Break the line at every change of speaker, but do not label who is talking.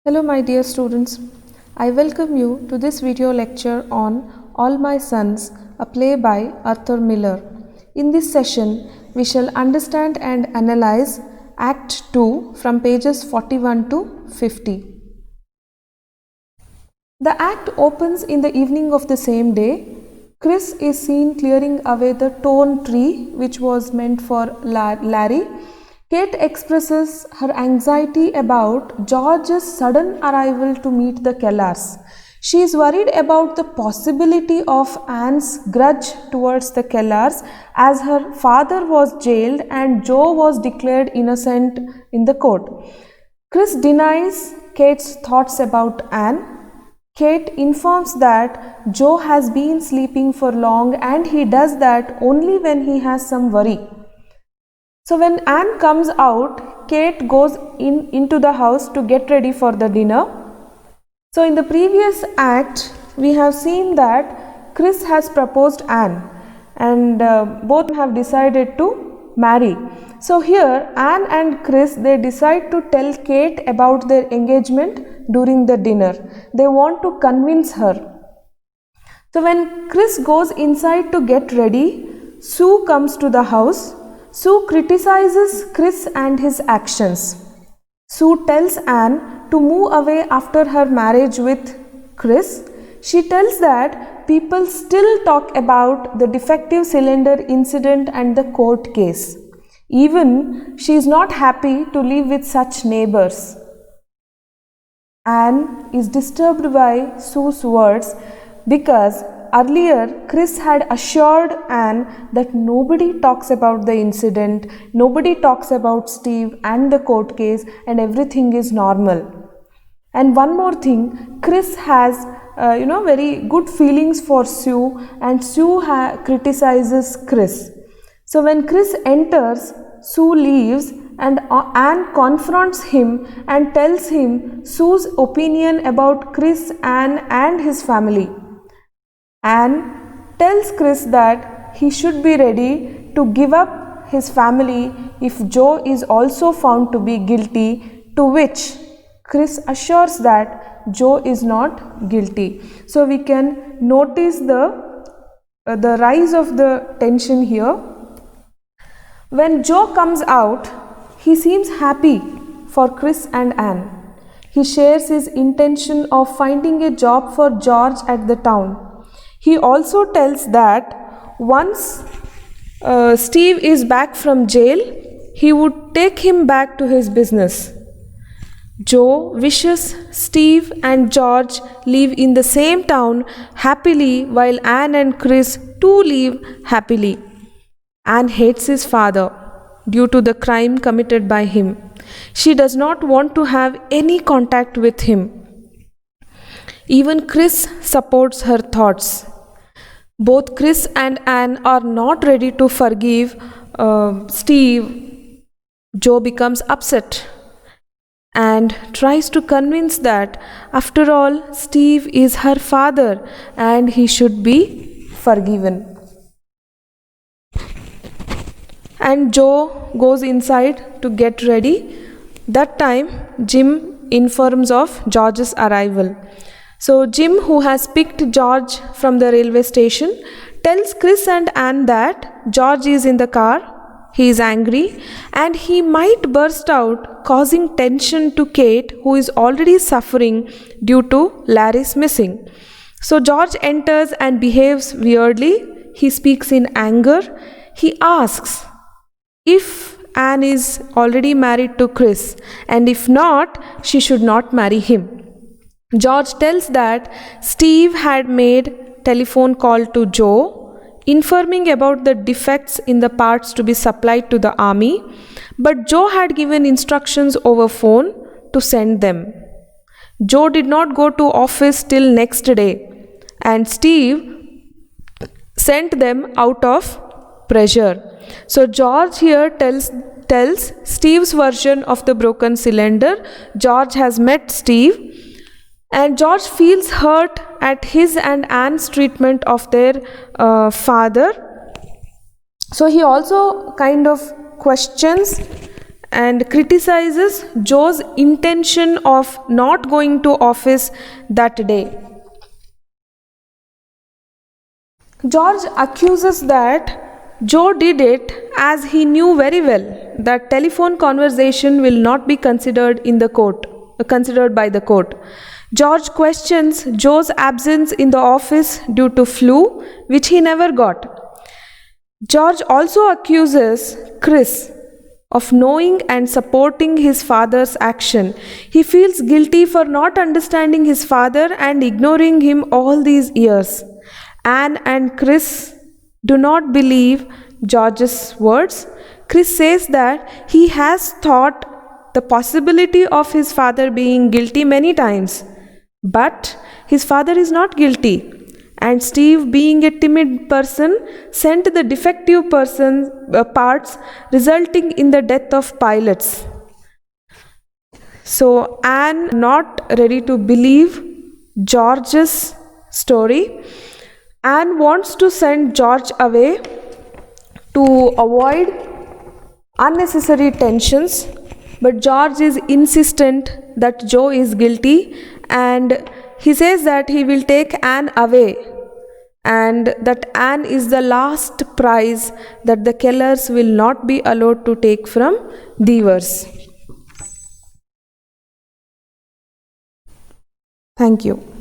Hello my dear students, I welcome you to this video lecture on All My Sons, a play by Arthur Miller. In this session, we shall understand and analyze Act 2 from pages 41 to 50. The act opens in the evening of the same day. Chris is seen clearing away the torn tree which was meant for Larry. Kate expresses her anxiety about George's sudden arrival to meet the Kellars. She is worried about the possibility of Anne's grudge towards the Kellars as her father was jailed and Joe was declared innocent in the court. Chris denies Kate's thoughts about Anne. Kate informs that Joe has been sleeping for long and he does that only when he has some worry. So when Anne comes out, Kate goes into the house to get ready for the dinner. So in the previous act, we have seen that Chris has proposed Anne and both have decided to marry. So here Anne and Chris, they decide to tell Kate about their engagement during the dinner. They want to convince her. So when Chris goes inside to get ready, Sue comes to the house. Sue criticizes Chris and his actions. Sue tells Anne to move away after her marriage with Chris. She tells that people still talk about the defective cylinder incident and the court case. Even she is not happy to live with such neighbors. Anne is disturbed by Sue's words because earlier, Chris had assured Anne that nobody talks about the incident, nobody talks about Steve and the court case, and everything is normal. And one more thing, Chris has very good feelings for Sue, and Sue criticizes Chris. So when Chris enters, Sue leaves and Anne confronts him and tells him Sue's opinion about Chris, Anne and his family. Anne tells Chris that he should be ready to give up his family if Joe is also found to be guilty, to which Chris assures that Joe is not guilty. So we can notice the rise of the tension here. When Joe comes out, he seems happy for Chris and Anne. He shares his intention of finding a job for George at the town. He also tells that once Steve is back from jail, he would take him back to his business. Joe wishes Steve and George live in the same town happily while Anne and Chris too live happily. Anne hates his father due to the crime committed by him. She does not want to have any contact with him. Even Chris supports her thoughts. Both Chris and Anne are not ready to forgive Steve. Joe becomes upset and tries to convince that after all, Steve is her father and he should be forgiven. And Joe goes inside to get ready. That time, Jim informs of George's arrival. So Jim, who has picked George from the railway station, tells Chris and Anne that George is in the car, he is angry, and he might burst out, causing tension to Kate, who is already suffering due to Larry's missing. So George enters and behaves weirdly. He speaks in anger. He asks if Anne is already married to Chris, and if not, she should not marry him. George tells that Steve had made telephone call to Joe, informing about the defects in the parts to be supplied to the army, but Joe had given instructions over phone to send them. Joe did not go to office till next day, and Steve sent them out of pressure. So George here tells Steve's version of the broken cylinder. George has met Steve. And George feels hurt at his and Anne's treatment of their father. So he also kind of questions and criticizes Joe's intention of not going to office that day. George accuses that Joe did it as he knew very well that telephone conversation will not be considered by the court. George questions Joe's absence in the office due to flu, which he never got. George also accuses Chris of knowing and supporting his father's action. He feels guilty for not understanding his father and ignoring him all these years. Anne and Chris do not believe George's words. Chris says that he has thought the possibility of his father being guilty many times, but his father is not guilty. And Steve, being a timid person, sent the defective parts, resulting in the death of pilots. So Anne not ready to believe George's story. Anne wants to send George away to avoid unnecessary tensions, but George is insistent that Joe is guilty, and he says that he will take Anne away, and that Anne is the last prize that the Kellers will not be allowed to take from Devers. Thank you.